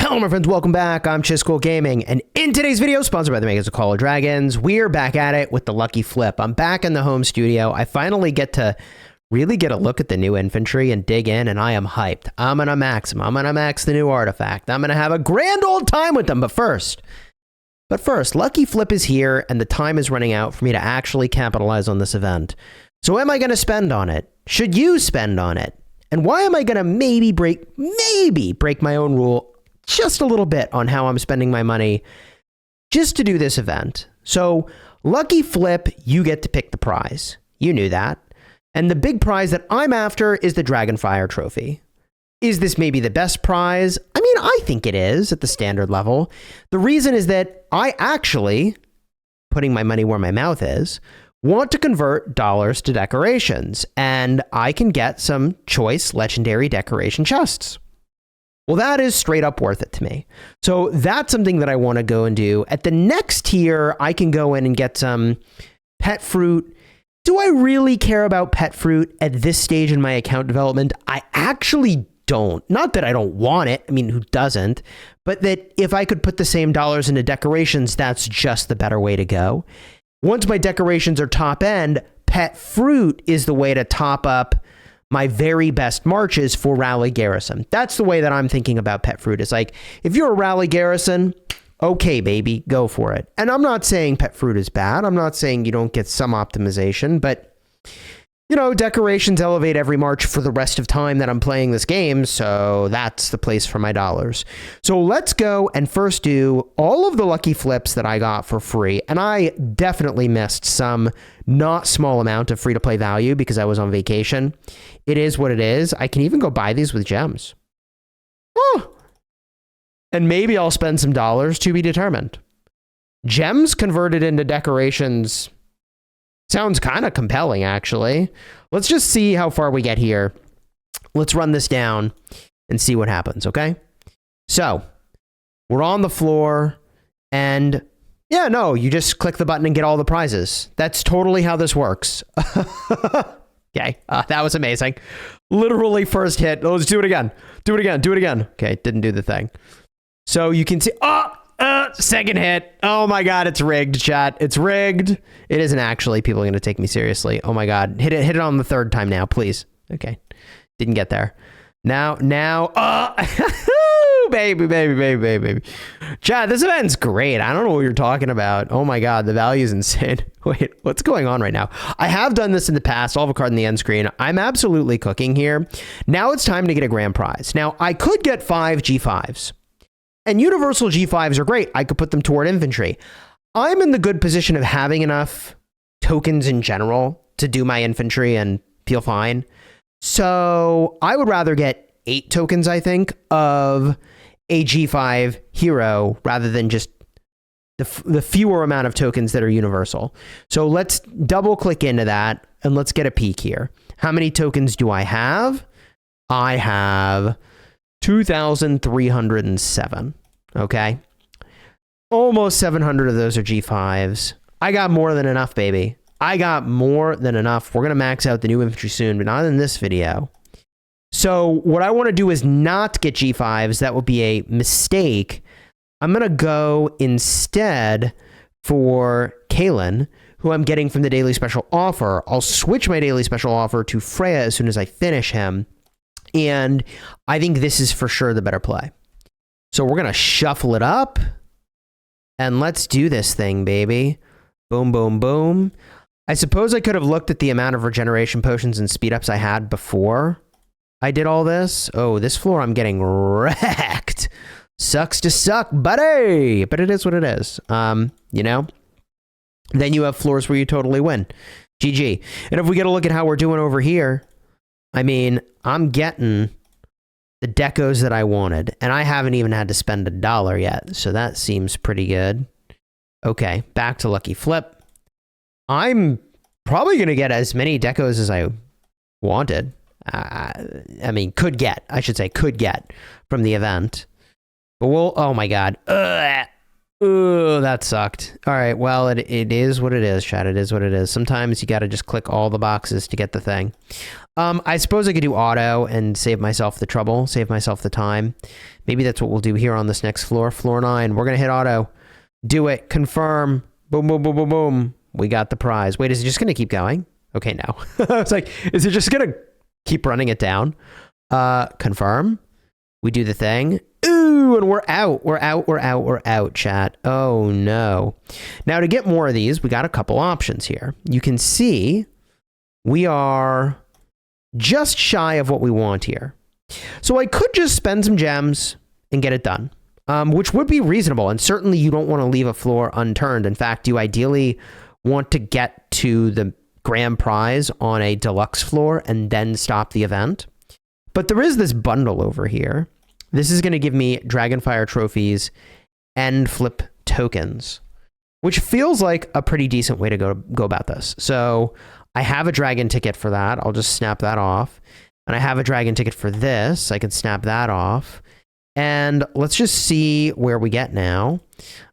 Hello my friends, welcome back. I'm Chisgule Gaming, and in today's video, sponsored by the makers of Call of Dragons, we're back at it with the Lucky Flip. I'm back in the home studio. I finally get to really get a look at the new infantry and dig in, and I am hyped. I'm gonna max them. I'm gonna max the new artifact. I'm gonna have a grand old time with them, but first, Lucky Flip is here, and the time is running out for me to actually capitalize on this event. So am I gonna spend on it? Should you spend on it? And why am I gonna maybe break my own rule just a little bit on how I'm spending my money just to do this event? So Lucky Flip, you get to pick the prize. You knew that. And the big prize that I'm after is the Dragonfire trophy. Is this maybe the best prize? I mean, I think it is at the standard level. The reason is that I actually, putting my money where my mouth is, want to convert dollars to decorations, and I can get some choice legendary decoration chests. Well, that is straight up worth it to me. So that's something that I want to go and do. At the next tier, I can go in and get some pet fruit. Do I really care about pet fruit at this stage in my account development? I actually don't. Not that I don't want it. I mean, who doesn't? But that if I could put the same dollars into decorations, that's just the better way to go. Once my decorations are top end, pet fruit is the way to top up my very best marches for Rally Garrison. That's the way that I'm thinking about pet fruit. It's like, if you're a Rally Garrison, okay, baby, go for it. And I'm not saying pet fruit is bad. I'm not saying you don't get some optimization, but you know, decorations elevate every march for the rest of time that I'm playing this game, so that's the place for my dollars. So let's go and first do all of the Lucky Flips that I got for free, and I definitely missed some not small amount of free-to-play value because I was on vacation. It is what it is. I can even go buy these with gems. Oh! And maybe I'll spend some dollars to be determined. Gems converted into decorations sounds kind of compelling, actually. Let's just see how far we get here. Let's run this down and see what happens, okay? So, we're on the floor, and yeah, no, you just click the button and get all the prizes. That's totally how this works. Okay, that was amazing. Literally first hit. Let's do it again. Do it again. Do it again. Okay, didn't do the thing. So you can see... second hit. Oh my god, it's rigged, chat. It's rigged. It isn't actually. People are going to take me seriously. Oh my god. Hit it on the third time now, please. Okay. Didn't get there. Now. baby. Chat, this event's great. I don't know what you're talking about. Oh my god, the value is insane. Wait, what's going on right now? I have done this in the past. I'll have a card in the end screen. I'm absolutely cooking here. Now it's time to get a grand prize. Now, I could get 5 G5s. And universal G5s are great. I could put them toward infantry. I'm in the good position of having enough tokens in general to do my infantry and feel fine. So I would rather get 8 tokens, I think, of a G5 hero rather than just the fewer amount of tokens that are universal. So let's double click into that and let's get a peek here. How many tokens do I have? I have 2,307. Okay. Almost 700 of those are G5s. I got more than enough, baby. I got more than enough. We're going to max out the new infantry soon, but not in this video. So what I want to do is not get G5s. That would be a mistake. I'm going to go instead for Kalen, who I'm getting from the daily special offer. I'll switch my daily special offer to Freya as soon as I finish him. And I think this is for sure the better play. So we're going to shuffle it up. And let's do this thing, baby. Boom, boom, boom. I suppose I could have looked at the amount of regeneration potions and speed ups I had before I did all this. Oh, this floor I'm getting wrecked. Sucks to suck, buddy. But it is what it is. You know? Then you have floors where you totally win. GG. And if we get a look at how we're doing over here, I mean, I'm getting the decos that I wanted, and I haven't even had to spend $1 yet, so that seems pretty good. Okay, back to Lucky Flip. I'm probably going to get as many decos as I wanted. I mean, could get from the event. But we'll, oh my god. Oh, that sucked. All right, well, it is what it is, chat. It is what it is. Sometimes you got to just click all the boxes to get the thing. I suppose I could do auto and save myself the trouble, save myself the time. Maybe that's what we'll do here on this next floor. Floor 9. We're going to hit auto. Do it. Confirm. Boom, boom, boom, boom, boom. We got the prize. Wait, is it just going to keep going? Okay, no. I was like, is it just going to keep running it down? Confirm. We do the thing. Ooh, and we're out. We're out, chat. Oh, no. Now, to get more of these, we got a couple options here. You can see we are just shy of what we want here. So I could just spend some gems and get it done, which would be reasonable. And certainly you don't want to leave a floor unturned. In fact, you ideally want to get to the grand prize on a deluxe floor and then stop the event. But there is this bundle over here. This is going to give me Dragonfire trophies and flip tokens, which feels like a pretty decent way to go about this. So I have a dragon ticket for that. I'll just snap that off. And I have a dragon ticket for this. I can snap that off. And let's just see where we get now.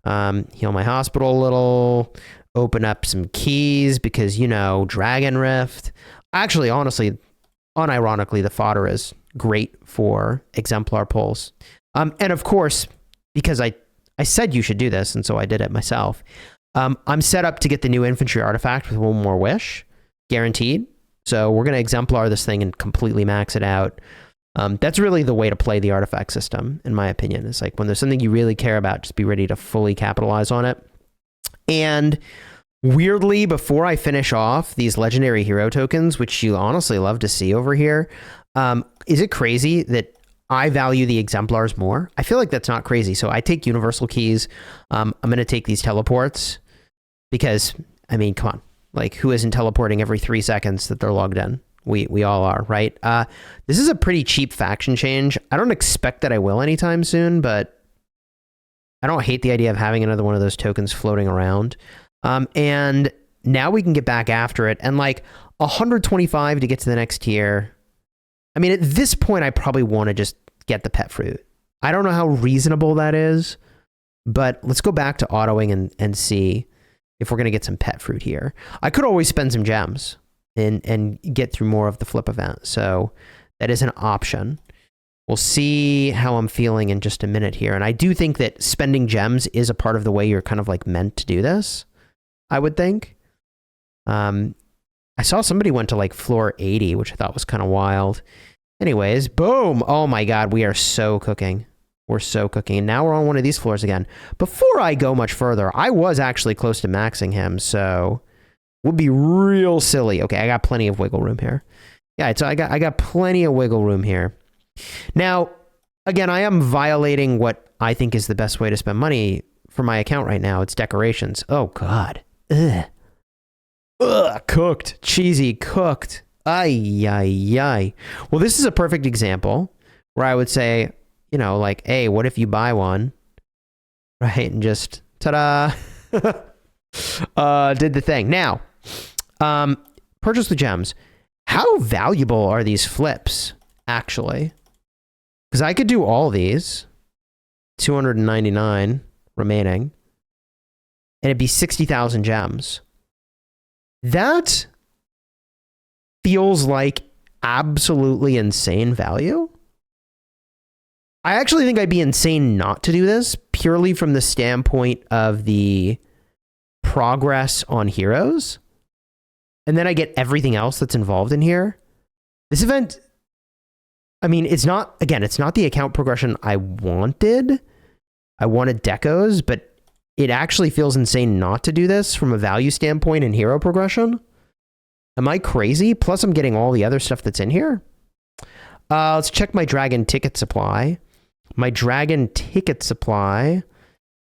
Heal my hospital a little. Open up some keys because, you know, Dragon Rift. Actually, honestly, unironically, the fodder is great for exemplar pulls. And of course, because I said you should do this, and so I did it myself, I'm set up to get the new infantry artifact with one more wish, guaranteed. So we're going to exemplar this thing and completely max it out. That's really the way to play the artifact system, in my opinion. It's like when there's something you really care about, just be ready to fully capitalize on it. And weirdly, before I finish off these legendary hero tokens, which you honestly love to see over here, is it crazy that I value the exemplars more? I feel like that's not crazy. So I take universal keys. I'm going to take these teleports because, I mean, come on. Like, who isn't teleporting every 3 seconds that they're logged in? We all are, right? This is a pretty cheap faction change. I don't expect that I will anytime soon, but I don't hate the idea of having another one of those tokens floating around. And now we can get back after it. And like 125 to get to the next tier. I mean, at this point, I probably want to just get the pet fruit. I don't know how reasonable that is, but let's go back to autoing and see if we're going to get some pet fruit here. I could always spend some gems and get through more of the flip event. So that is an option. We'll see how I'm feeling in just a minute here. And I do think that spending gems is a part of the way you're kind of like meant to do this, I would think. I saw somebody went to like floor 80, which I thought was kind of wild. Anyways, boom. Oh my God, we are so cooking. We're so cooking. And now we're on one of these floors again. Before I go much further, I was actually close to maxing him, so would be real silly. Okay, I got plenty of wiggle room here. Yeah, so I got plenty of wiggle room here. Now, again, I am violating what I think is the best way to spend money for my account right now. It's decorations. Oh God. Ugh. Ugh, cooked. Cheesy, cooked. Ay, ay, ay. Well, this is a perfect example where I would say, you know, like, hey, what if you buy one, right? And just, ta-da, did the thing. Now, purchase the gems. How valuable are these flips, actually? Because I could do all these, 299 remaining, and it'd be 60,000 gems. That feels like absolutely insane value. I actually think I'd be insane not to do this, purely from the standpoint of the progress on heroes. And then I get everything else that's involved in here. This event, I mean, it's not, again, it's not the account progression I wanted. I wanted decos, but it actually feels insane not to do this from a value standpoint in hero progression. Am I crazy? Plus, I'm getting all the other stuff that's in here. Let's check my dragon ticket supply. My dragon ticket supply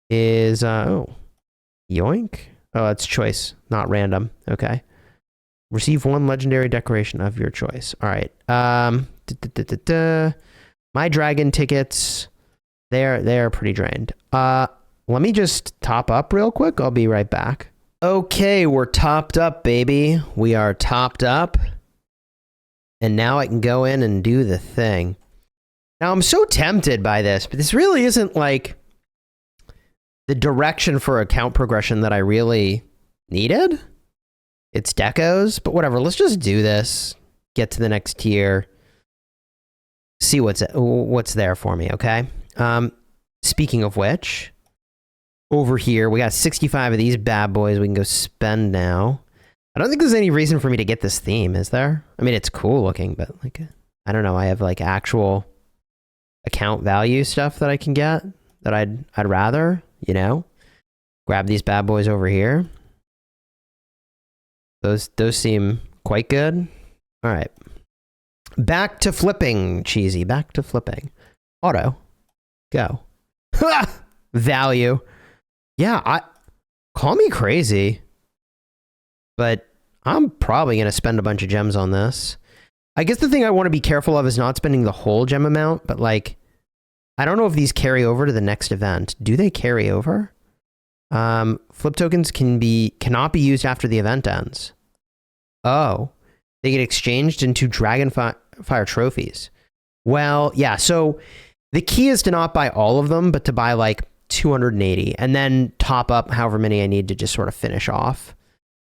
is, oh, yoink. Oh, it's choice, not random. Okay. Receive one legendary decoration of your choice. All right. My dragon tickets, they're pretty drained. Let me just top up real quick. I'll be right back. Okay, we're topped up, baby. We are topped up. And now I can go in and do the thing. Now, I'm so tempted by this, but this really isn't like the direction for account progression that I really needed. It's decos, but whatever. Let's just do this. Get to the next tier. See what's there for me, okay? Speaking of which, over here, we got 65 of these bad boys we can go spend now. I don't think there's any reason for me to get this theme, is there? I mean, it's cool looking, but like, I don't know. I have like actual account value stuff that I can get that I'd rather, you know, grab these bad boys over here. Those seem quite good. All right. Back to flipping, Cheesy. Back to flipping. Auto. Go. Value. Yeah, call me crazy, but I'm probably going to spend a bunch of gems on this. I guess the thing I want to be careful of is not spending the whole gem amount, but like, I don't know if these carry over to the next event. Do they carry over? Flip tokens cannot be used after the event ends. Oh, they get exchanged into Dragonfire trophies. Well, yeah, so the key is to not buy all of them, but to buy like 280 and then top up however many I need to just sort of finish off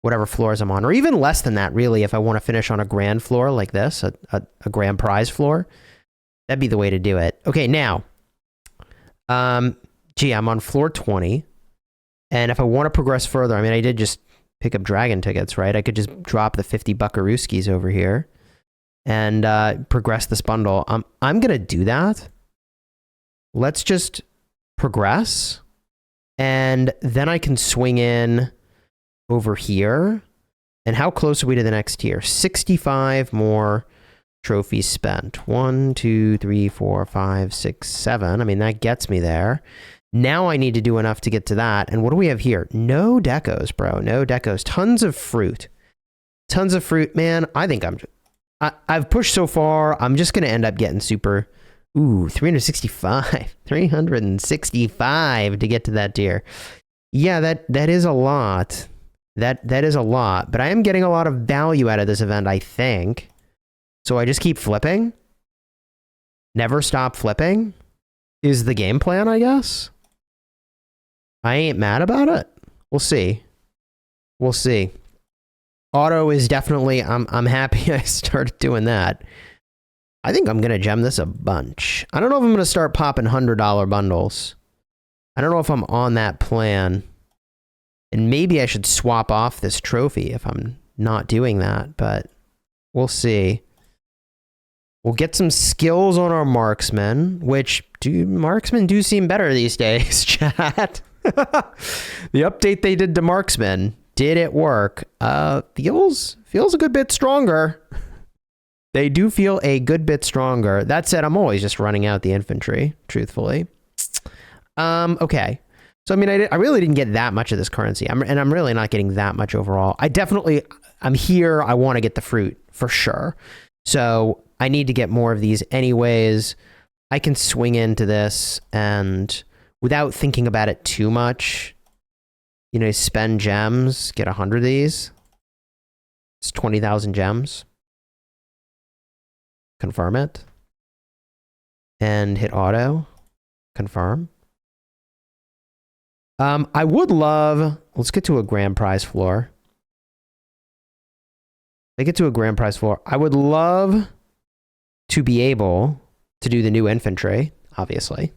whatever floors I'm on, or even less than that, really, if I want to finish on a grand floor like this, a grand prize floor. That'd be the way to do it. Okay, now, gee, I'm on floor 20, and if I want to progress further, I mean, I did just pick up dragon tickets, right? I could just drop the 50 buckarooskies over here and progress this bundle. I'm gonna do that. Let's just progress, and then I can swing in over here. And how close are we to the next tier? 65 more trophies spent. 1, 2, 3, 4, 5, 6, 7. I mean, that gets me there. Now I need to do enough to get to that. And what do we have here? No decos, bro. No decos. Tons of fruit. Tons of fruit, man. I think I've pushed so far. I'm just going to end up getting super. Ooh, 365. 365 to get to that tier. Yeah, that is a lot. That is a lot. But I am getting a lot of value out of this event, I think. So I just keep flipping. Never stop flipping is the game plan, I guess. I ain't mad about it. We'll see. We'll see. Auto is definitely, I'm happy I started doing that. I think I'm going to gem this a bunch. I don't know if I'm going to start popping $100 bundles. I don't know if I'm on that plan. And maybe I should swap off this trophy if I'm not doing that, but we'll see. We'll get some skills on our marksmen, which marksmen do seem better these days, chat. The update they did to marksmen, did it work? Feels a good bit stronger. They do feel a good bit stronger. That said, I'm always just running out the infantry, truthfully. Okay. So, I mean, I really didn't get that much of this currency. And I'm really not getting that much overall. I'm here. I want to get the fruit for sure. So I need to get more of these anyways. I can swing into this and without thinking about it too much, you know, spend gems, get 100 of these. It's 20,000 gems. Confirm it. And hit auto. Confirm. I would love, let's get to a grand prize floor. I get to a grand prize floor. I would love to be able to do the new infantry, obviously.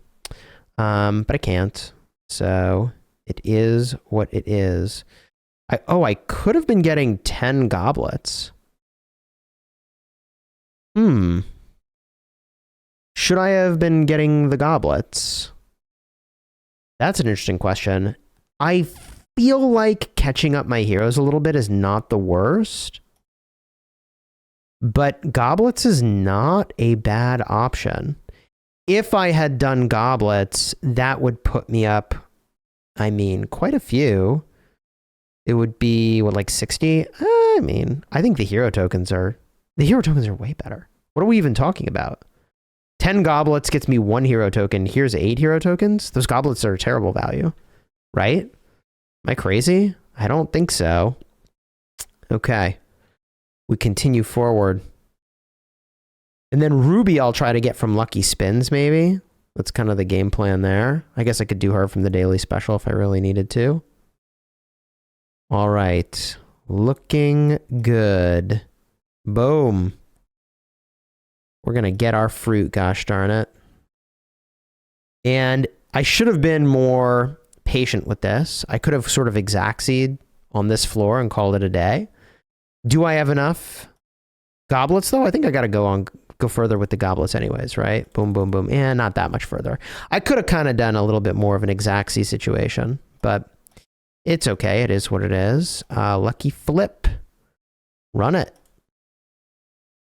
But I can't. So it is what it is. I could have been getting 10 goblets. Should I have been getting the goblets? That's an interesting question. I feel like catching up my heroes a little bit is not the worst. But goblets is not a bad option. If I had done goblets, that would put me up, I mean, quite a few. It would be, what, like 60? I mean, I think the hero tokens are way better. What are we even talking about? 10 goblets gets me 1 hero token. Here's 8 hero tokens. Those goblets are a terrible value, right? Am I crazy? I don't think so. Okay. We continue forward. And then Ruby I'll try to get from Lucky Spins, maybe. That's kind of the game plan there. I guess I could do her from the daily special if I really needed to. All right. Looking good. Boom. We're going to get our fruit, gosh darn it. And I should have been more patient with this. I could have sort of exactsied on this floor and called it a day. Do I have enough goblets though? I think I got to go further with the goblets anyways, right? Boom, boom, boom. And not that much further. I could have kind of done a little bit more of an exactsy situation, but it's okay. It is what it is. Lucky flip. Run it.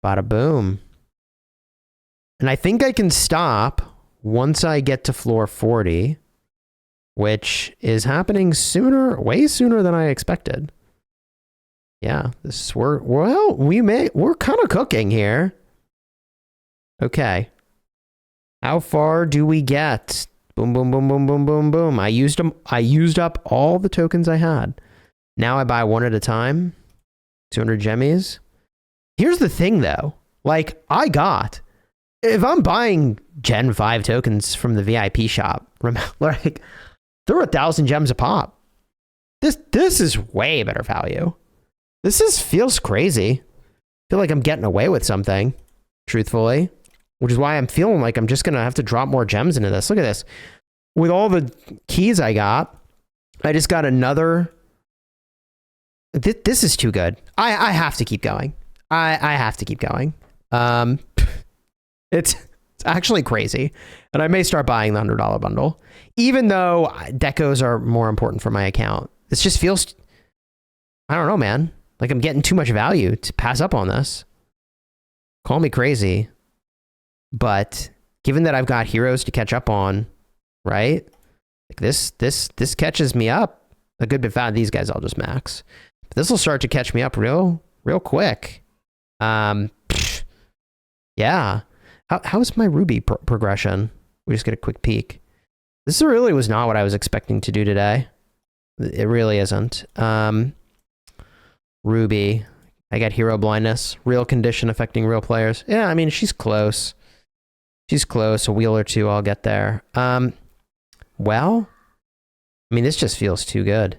Bada boom. And I think I can stop once I get to floor 40, which is happening sooner, way sooner than I expected. Yeah, we're kind of cooking here. Okay. How far do we get? Boom, boom, boom, boom, boom, boom, boom. I used up all the tokens I had. Now I buy one at a time. 200 gemmies. Here's the thing though. Like, if I'm buying Gen 5 tokens from the VIP shop, like, they're 1,000 gems a pop. This is way better value. Feels crazy. I feel like I'm getting away with something, truthfully, which is why I'm feeling like I'm just going to have to drop more gems into this. Look at this. With all the keys I got, I just got another. This is too good. I have to keep going. I have to keep going. It's actually crazy. And I may start buying the $100 bundle, even though decos are more important for my account. This just feels, I don't know, man. Like I'm getting too much value to pass up on this. Call me crazy. But given that I've got heroes to catch up on, right? Like this catches me up a good bit fast. These guys I'll just max. But this will start to catch me up real quick. Yeah. How's my Ruby progression? We just get a quick peek. This really was not what I was expecting to do today. It really isn't. Ruby. I got hero blindness. Real condition affecting real players. Yeah, I mean, she's close. She's close. A wheel or two, I'll get there. Well, I mean, this just feels too good.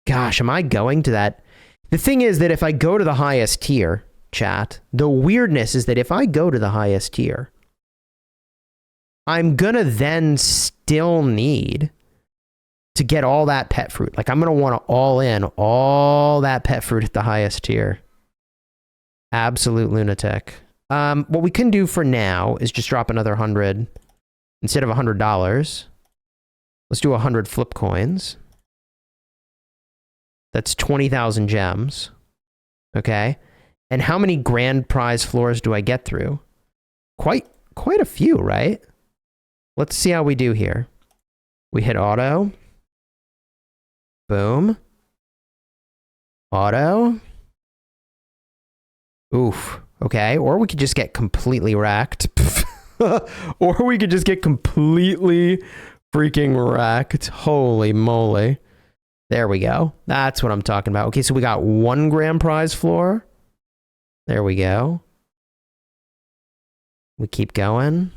Gosh, am I going to that? The thing is that if I go to the highest tier, chat, the weirdness is that if I go to the highest tier, I'm gonna then still need to get all that pet fruit. Like I'm gonna want to all in all that pet fruit at the highest tier. Absolute lunatic. What we can do for now is just drop another 100 instead of $100. Let's do 100 flip coins. That's 20,000 gems. Okay. And how many grand prize floors do I get through? Quite a few, right? Let's see how we do here. We hit auto. Boom. Auto. Oof. Okay. Or we could just get completely wrecked. Or we could just get completely freaking wrecked. Holy moly. There we go. That's what I'm talking about. Okay, so we got 1 grand prize floor. There we go. We keep going.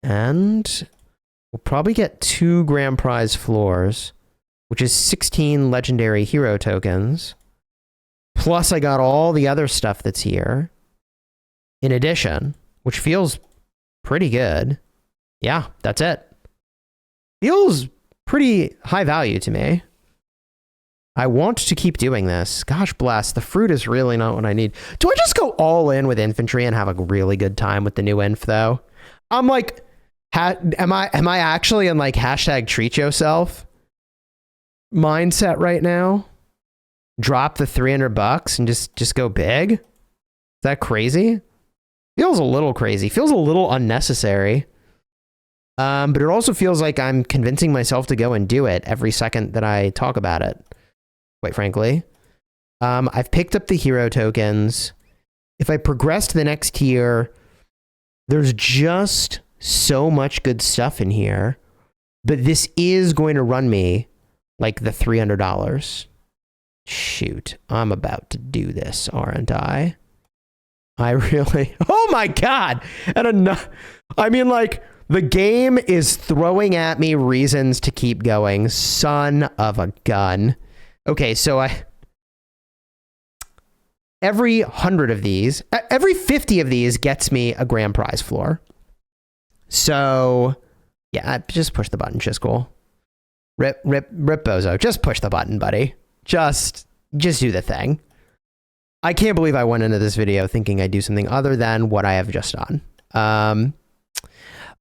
And we'll probably get 2 grand prize floors, which is 16 legendary hero tokens. Plus I got all the other stuff that's here in addition, which feels pretty good. Yeah, that's it. Feels pretty high value to me. I want to keep doing this. Gosh bless, the fruit is really not what I need. Do I just go all in with infantry and have a really good time with the new inf though? I'm like, am I actually in like hashtag treat yourself mindset right now? Drop the $300 and just go big? Is that crazy? Feels a little crazy. Feels a little unnecessary. But it also feels like I'm convincing myself to go and do it every second that I talk about it. Quite frankly. I've picked up the hero tokens. If I progress to the next tier, there's just so much good stuff in here. But this is going to run me like the $300. Shoot, I'm about to do this, aren't I? I really... Oh my God! I mean, like, the game is throwing at me reasons to keep going. Son of a gun. Okay, so every 100 of these, every 50 of these gets me a grand prize floor. So, yeah, just push the button, Chisgule. Rip, Bozo. Just push the button, buddy. Just do the thing. I can't believe I went into this video thinking I'd do something other than what I have just done.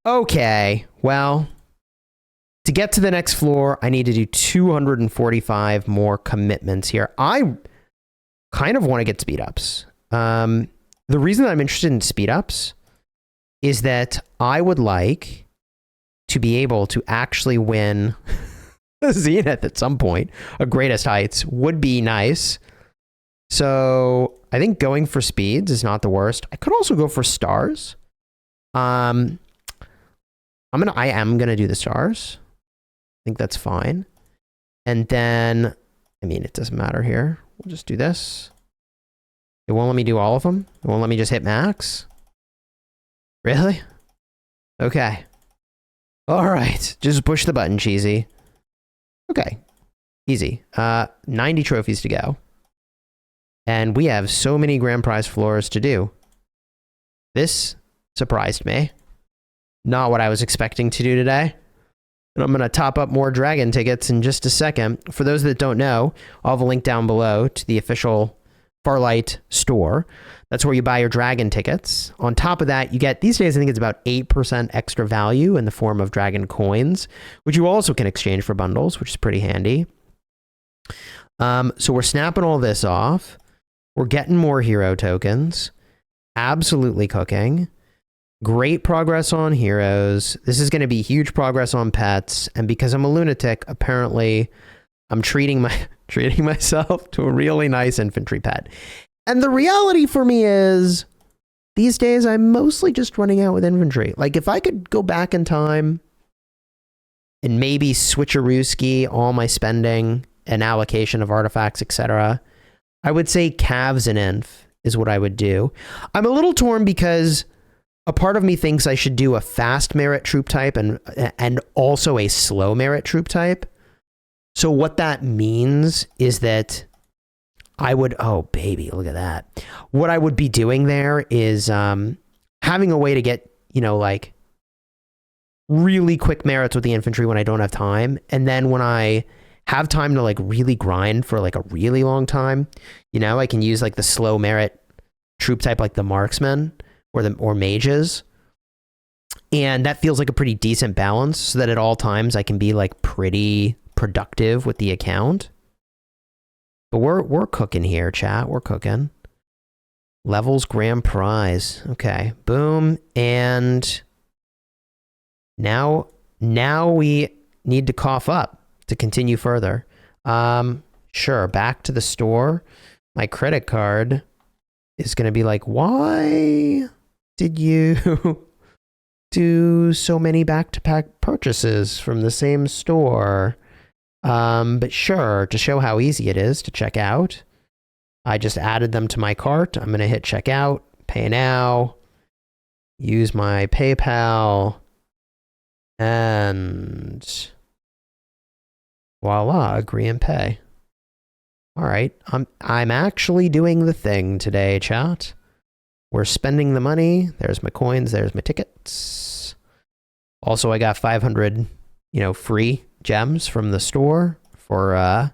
Okay, well, to get to the next floor, I need to do 245 more commitments here. I kind of want to get speed ups. The reason that I'm interested in speed ups is that I would like to be able to actually win Zenith at some point. A Greatest Heights would be nice. So I think going for speeds is not the worst. I could also go for stars. I am gonna do the stars. I think that's fine. And then, I mean, it doesn't matter here. We'll just do this. It won't let me do all of them. It won't let me just hit max. Really? Okay. All right. Just push the button, cheesy. Okay. Easy. 90 trophies to go. And we have so many grand prize floors to do. This surprised me. Not what I was expecting to do today. And I'm going to top up more dragon tickets in just a second. For those that don't know, I'll have a link down below to the official Farlight store. That's where you buy your dragon tickets. On top of that, you get, these days, I think it's about 8% extra value in the form of dragon coins, which you also can exchange for bundles, which is pretty handy. So we're snapping all this off. We're getting more hero tokens. Absolutely cooking. Great progress on heroes. This is going to be huge progress on pets. And because I'm a lunatic, apparently I'm treating myself to a really nice infantry pet. And the reality for me is these days I'm mostly just running out with infantry. Like if I could go back in time and maybe switcherooski all my spending and allocation of artifacts, etc., I would say calves and inf is what I would do. I'm a little torn because a part of me thinks I should do a fast merit troop type and also a slow merit troop type. So what that means is that I would, oh baby, look at that. What I would be doing there is having a way to get, you know, like really quick merits with the infantry when I don't have time. And then when I have time to like really grind for like a really long time, you know, I can use like the slow merit troop type like the marksmen or mages. And that feels like a pretty decent balance so that at all times I can be like pretty productive with the account. But we're cooking here, chat. We're cooking. Levels grand prize. Okay. Boom. And now we need to cough up to continue further. Sure, back to the store. My credit card is going to be like, why did you do so many back-to-back purchases from the same store? But sure, to show how easy it is to check out, I just added them to my cart. I'm going to hit checkout, pay now, use my PayPal, and voila, agree and pay. All right, I'm actually doing the thing today, chat. We're spending the money. There's my coins. There's my tickets. Also, I got 500, free gems from the store for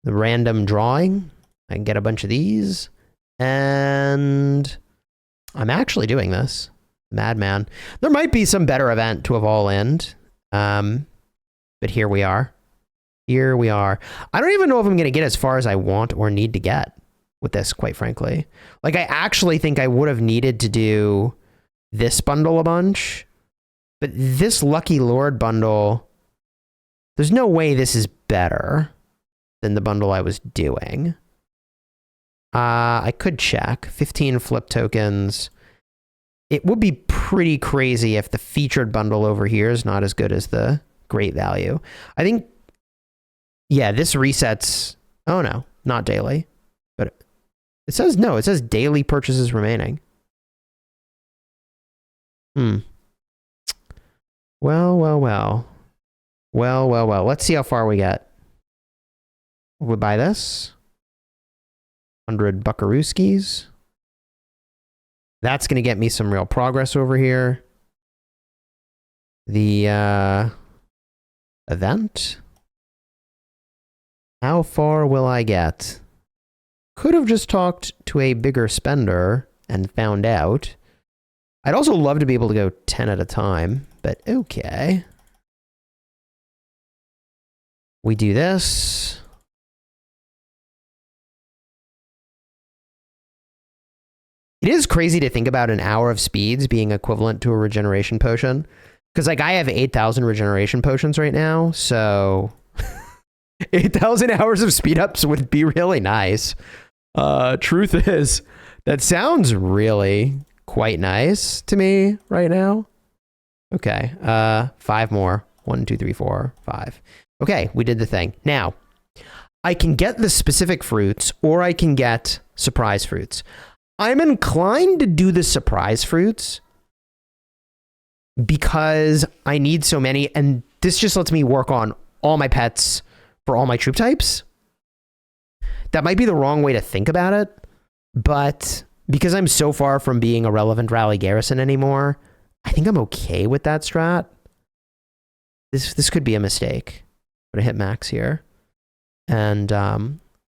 the random drawing. I can get a bunch of these, and I'm actually doing this. Madman. There might be some better event to have all end, but here we are. Here we are. I don't even know if I'm going to get as far as I want or need to get with this, quite frankly. Like, I actually think I would have needed to do this bundle a bunch, but this Lucky Lord bundle, there's no way this is better than the bundle I was doing. I could check. 15 flip tokens. It would be pretty crazy if the featured bundle over here is not as good as the great value. I think, yeah, this resets. Oh no, not daily. But it says no, it says daily purchases remaining. Well. Let's see how far we get. We'll buy this. 100 buckarooskis. That's going to get me some real progress over here. the event. How far will I get? Could have just talked to a bigger spender and found out. I'd also love to be able to go 10 at a time, but okay. We do this. It is crazy to think about an hour of speeds being equivalent to a regeneration potion. Because, like, I have 8,000 regeneration potions right now, so 8,000 hours of speed ups would be really nice. Truth is, that sounds really quite nice to me right now. Okay, 5 more. 1, 2, 3, 4, 5. Okay, we did the thing. Now, I can get the specific fruits, or I can get surprise fruits. I'm inclined to do the surprise fruits because I need so many, and this just lets me work on all my pets for all my troop types. That might be the wrong way to think about it, but because I'm so far from being a relevant rally garrison anymore, I think I'm okay with that strat. This could be a mistake. I'm gonna hit max here, and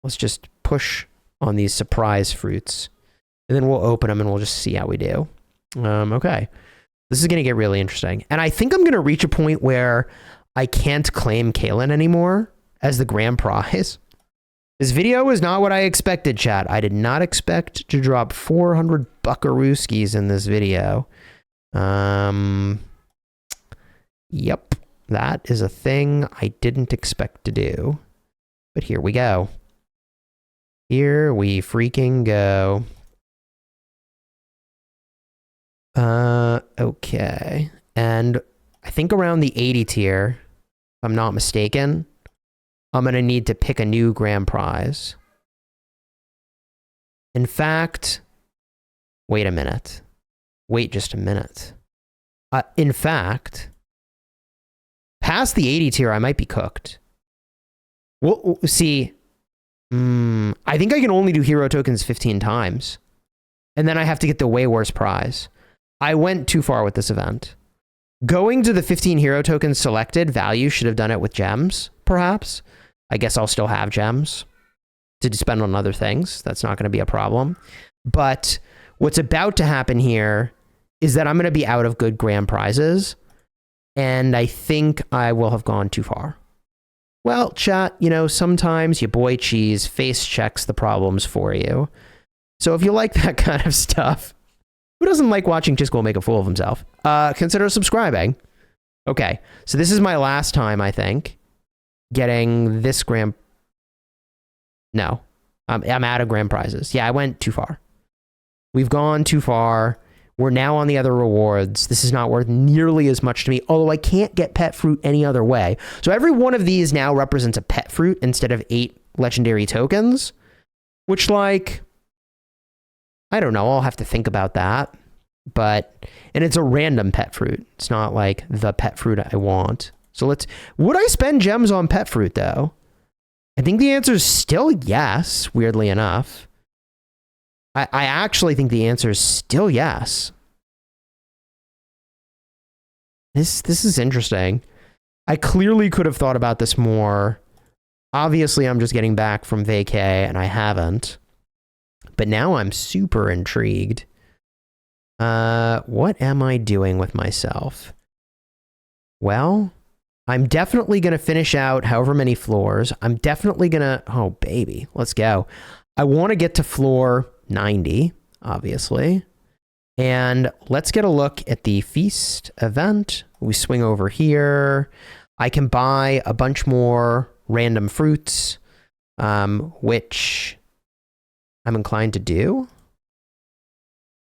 let's just push on these surprise fruits. And then we'll open them and we'll just see how we do. Okay. This is going to get really interesting. And I think I'm going to reach a point where I can't claim Kalen anymore as the grand prize. This video was not what I expected, chat. I did not expect to drop 400 buckarooskies in this video. Yep. That is a thing I didn't expect to do. But here we go. Here we freaking go. Okay. And I think around the 80 tier, if I'm not mistaken, I'm going to need to pick a new grand prize. In fact, wait a minute. Wait just a minute. In fact, past the 80 tier, I might be cooked. We'll see. I think I can only do hero tokens 15 times. And then I have to get the way worse prize. I went too far with this event. Going to the 15 hero tokens selected value should have done it with gems, perhaps. I guess I'll still have gems to spend on other things. That's not going to be a problem. But what's about to happen here is that I'm going to be out of good grand prizes. And I think I will have gone too far. Well, chat, you know, sometimes your boy Cheese face checks the problems for you. So if you like that kind of stuff, who doesn't like watching Chisgule make a fool of himself? Consider subscribing. Okay, so this is my last time, I think, getting this grand... No, I'm out of grand prizes. Yeah, I went too far. We've gone too far. We're now on the other rewards. This is not worth nearly as much to me, although I can't get pet fruit any other way. So every one of these now represents a pet fruit instead of 8 legendary tokens, which, like... I don't know. I'll have to think about that. But, and it's a random pet fruit. It's not like the pet fruit I want. So would I spend gems on pet fruit though? I think the answer is still yes, weirdly enough. I actually think the answer is still yes. This is interesting. I clearly could have thought about this more. Obviously, I'm just getting back from vacay and I haven't. But now I'm super intrigued. What am I doing with myself? Well, I'm definitely going to finish out however many floors. I'm definitely going to... Oh, baby. Let's go. I want to get to floor 90, obviously. And let's get a look at the feast event. We swing over here. I can buy a bunch more random fruits, which... I'm inclined to do.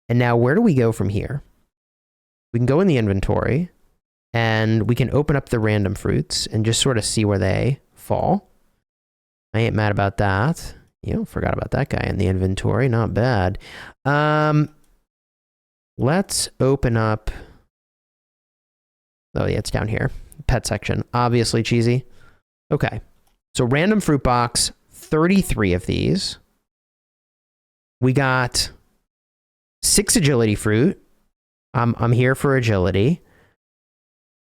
And now where do we go from here? We can go in the inventory and we can open up the random fruits and just sort of see where they fall. I ain't mad about that. Forgot about that guy in the inventory. Not bad. Let's open up. Oh yeah, it's down here. Pet section. Obviously cheesy. Okay. So random fruit box, 33 of these. We got 6 agility fruit. I'm here for agility.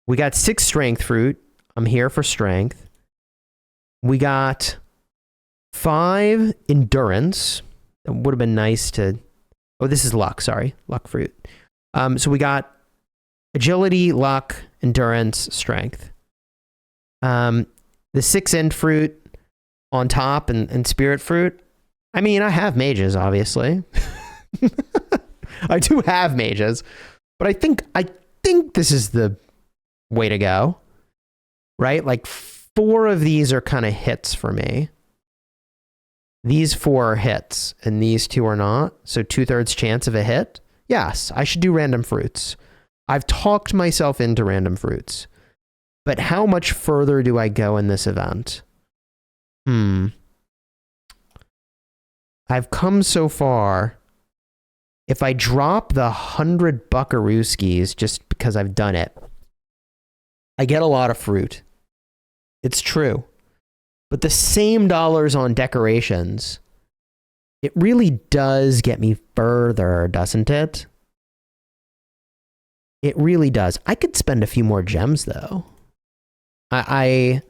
We got 6 strength fruit. I'm here for strength. We got 5 endurance. It would have been nice to... Oh, this is luck. Sorry. Luck fruit. So we got agility, luck, endurance, strength. The 6 end fruit on top and spirit fruit. I mean, I have mages, obviously. I do have mages. But I think this is the way to go. Right? Like 4 of these are kind of hits for me. These 4 are hits, and these 2 are not. So 2/3 chance of a hit. Yes, I should do random fruits. I've talked myself into random fruits. But how much further do I go in this event? I've come so far. If I drop the 100 buckaroo skis just because I've done it, I get a lot of fruit. It's true. But the same dollars on decorations, it really does get me further, doesn't it? It really does. I could spend a few more gems, though. I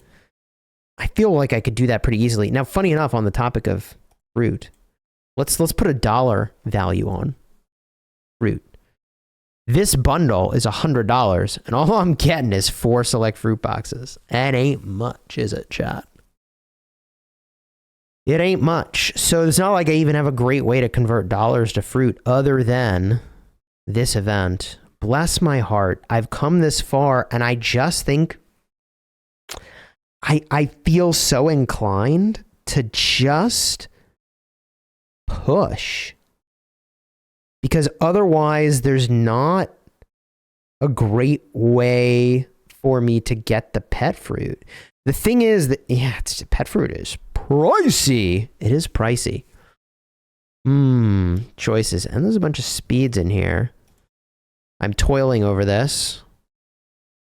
feel like I could do that pretty easily. Now, funny enough, on the topic of fruit, let's put a dollar value on fruit. This bundle is $100, and all I'm getting is 4 select fruit boxes. That ain't much, is it, chat? It ain't much. So it's not like I even have a great way to convert dollars to fruit other than this event. Bless my heart. I've come this far, and I just think I feel so inclined to just push. Because otherwise, there's not a great way for me to get the pet fruit. The thing is that, yeah, pet fruit is pricey. It is pricey. Choices. And there's a bunch of speeds in here. I'm toiling over this.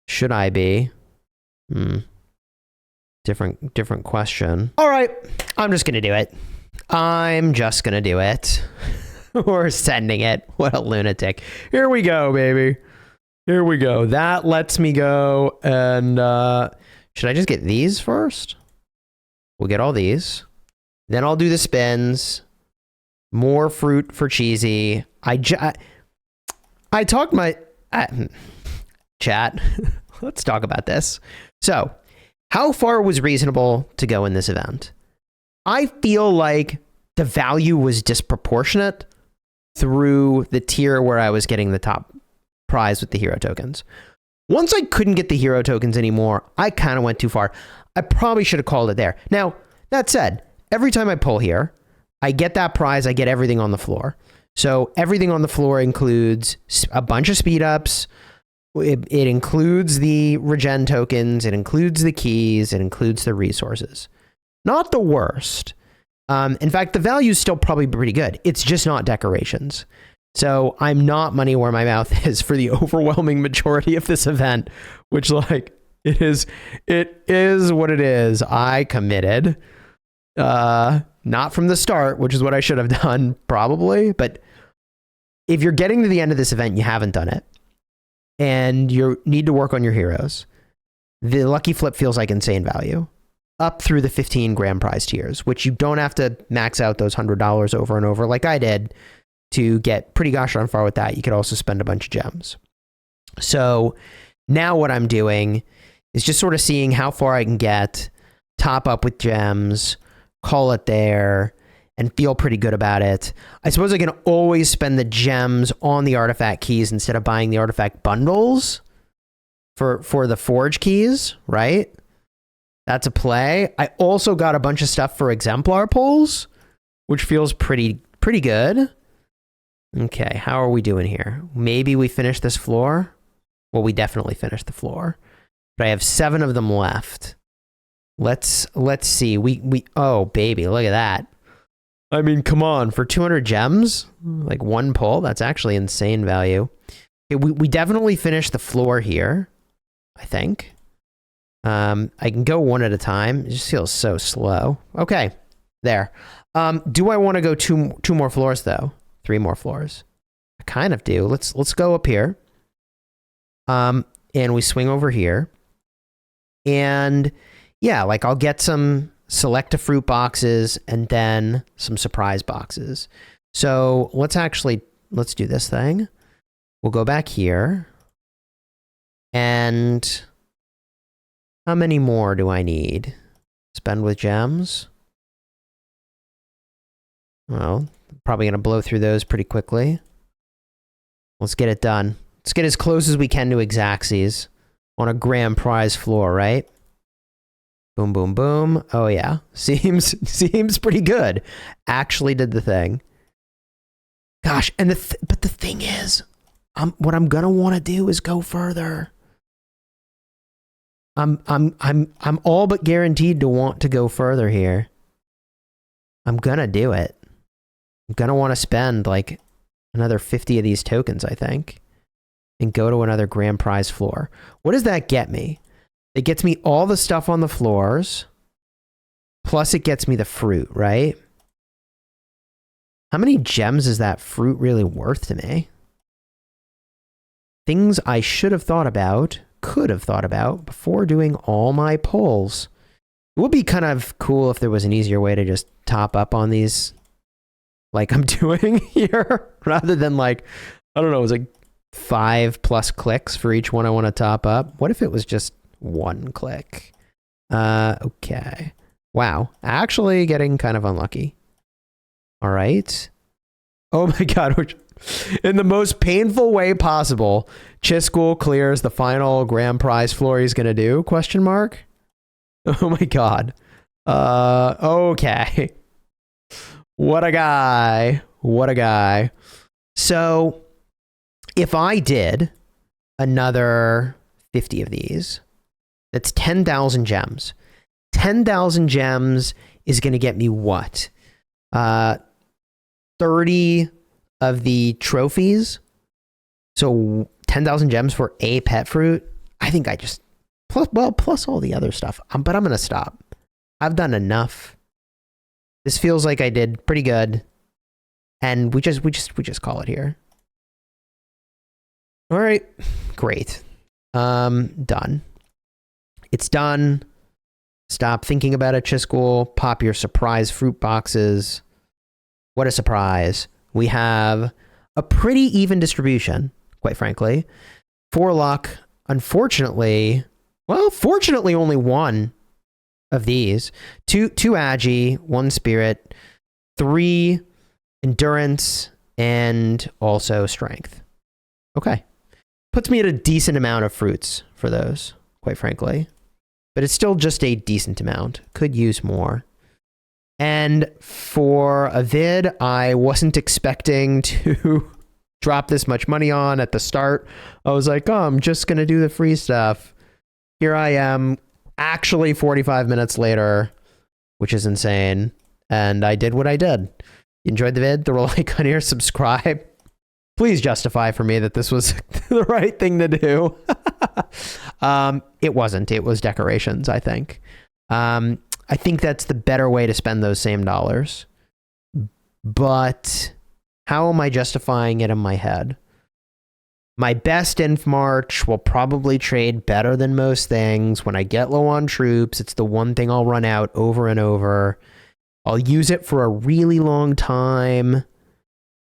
Should I be? Different question. All right. I'm just going to do it. I'm just going to do it. We're sending it. What a lunatic. Here we go, baby. Here we go. That lets me go. And should I just get these first? We'll get all these. Then I'll do the spins. More fruit for cheesy. I talked my... chat. Let's talk about this. So, how far was reasonable to go in this event? I feel like the value was disproportionate through the tier where I was getting the top prize with the hero tokens. Once I couldn't get the hero tokens anymore, I kind of went too far. I probably should have called it there. Now, that said, every time I pull here, I get that prize, I get everything on the floor. So everything on the floor includes a bunch of speed ups. It includes the regen tokens. It includes the keys. It includes the resources. Not the worst. In fact, the value is still probably pretty good. It's just not decorations. So I'm not money where my mouth is for the overwhelming majority of this event, which like it is what it is. I committed, not from the start, which is what I should have done probably. But if you're getting to the end of this event, you haven't done it and you need to work on your heroes. The lucky flip feels like insane value up through the 15 grand prize tiers, which you don't have to max out those $100 over and over like I did to get pretty gosh darn far with that. You could also spend a bunch of gems. So now what I'm doing is just sort of seeing how far I can get, top up with gems, call it there, and feel pretty good about it. I suppose I can always spend the gems on the artifact keys instead of buying the artifact bundles for the forge keys, right? That's a play. I also got a bunch of stuff for exemplar pulls, which feels pretty good. Okay, how are we doing here? Maybe we finish this floor? Well, we definitely finished the floor. But I have 7 of them left. Let's see. We oh baby, look at that. I mean, come on, for 200 gems, like one pull, that's actually insane value. Okay, we definitely finished the floor here, I think. I can go one at a time. It just feels so slow. Okay, there. Do I want to go two more floors though? 3 more floors. I kind of do. Let's go up here. and we swing over here. And yeah, like I'll get some select a fruit boxes and then some surprise boxes. So let's do this thing. We'll go back here. And how many more do I need? Spend with gems. Well, probably going to blow through those pretty quickly. Let's get it done. Let's get as close as we can to Exactsies on a grand prize floor, right? Boom, boom, boom. Oh yeah, seems pretty good. Actually did the thing. Gosh, and but the thing is, what I'm gonna want to do is go further. I'm all but guaranteed to want to go further here. I'm gonna do it. I'm gonna want to spend like another 50 of these tokens, I think, and go to another grand prize floor. What does that get me? It gets me all the stuff on the floors, plus it gets me the fruit, right? How many gems is that fruit really worth to me? Things I should have thought about, could have thought about before doing all my pulls. It would be kind of cool if there was an easier way to just top up on these like I'm doing here, rather than like, I don't know, it was like 5+ clicks for each one I want to top up. What if it was just 1 click? Okay. Wow. Actually getting kind of unlucky. All right. Oh my God. In the most painful way possible, Chisgule clears the final grand prize floor he's going to do? Question mark. Oh my God. Okay. What a guy. What a guy. So if I did another 50 of these, that's 10,000 gems. 10,000 gems is going to get me what? 30 of the trophies. So 10,000 gems for a pet fruit. I think I just, plus all the other stuff. But I'm going to stop. I've done enough. This feels like I did pretty good. And we just call it here. All right, great. Done. It's done. Stop thinking about it, Chisgule. Pop your surprise fruit boxes. What a surprise. We have a pretty even distribution, quite frankly. 4 luck. Unfortunately, well, fortunately only 1 of these. 2 agi, 1 spirit, 3 endurance, and also strength. Okay. Puts me at a decent amount of fruits for those, quite frankly. But it's still just a decent amount. Could use more. And for a vid I wasn't expecting to drop this much money on at the start. I was like, oh, I'm just going to do the free stuff. Here I am, actually 45 minutes later, which is insane. And I did what I did. You enjoyed the vid? Throw a like on here, subscribe. Please justify for me that this was the right thing to do. It wasn't. It was decorations, I think. I think that's the better way to spend those same dollars. But how am I justifying it in my head? My best Inf March will probably trade better than most things. When I get low on troops, it's the one thing I'll run out over and over. I'll use it for a really long time.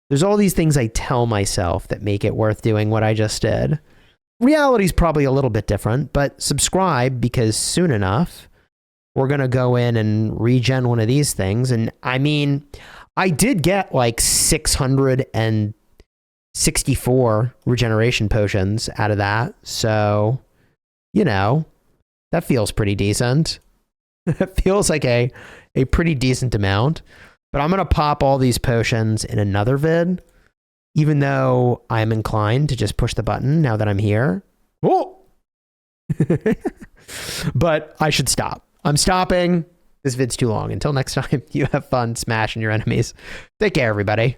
There's all these things I tell myself that make it worth doing what I just did. Reality's probably a little bit different, but subscribe because soon enough, we're going to go in and regen one of these things. And I mean, I did get like 664 regeneration potions out of that. So, you know, that feels pretty decent. It feels like a pretty decent amount. But I'm going to pop all these potions in another vid, even though I'm inclined to just push the button now that I'm here. Oh! But I should stop. I'm stopping. This vid's too long. Until next time, you have fun smashing your enemies. Take care, everybody.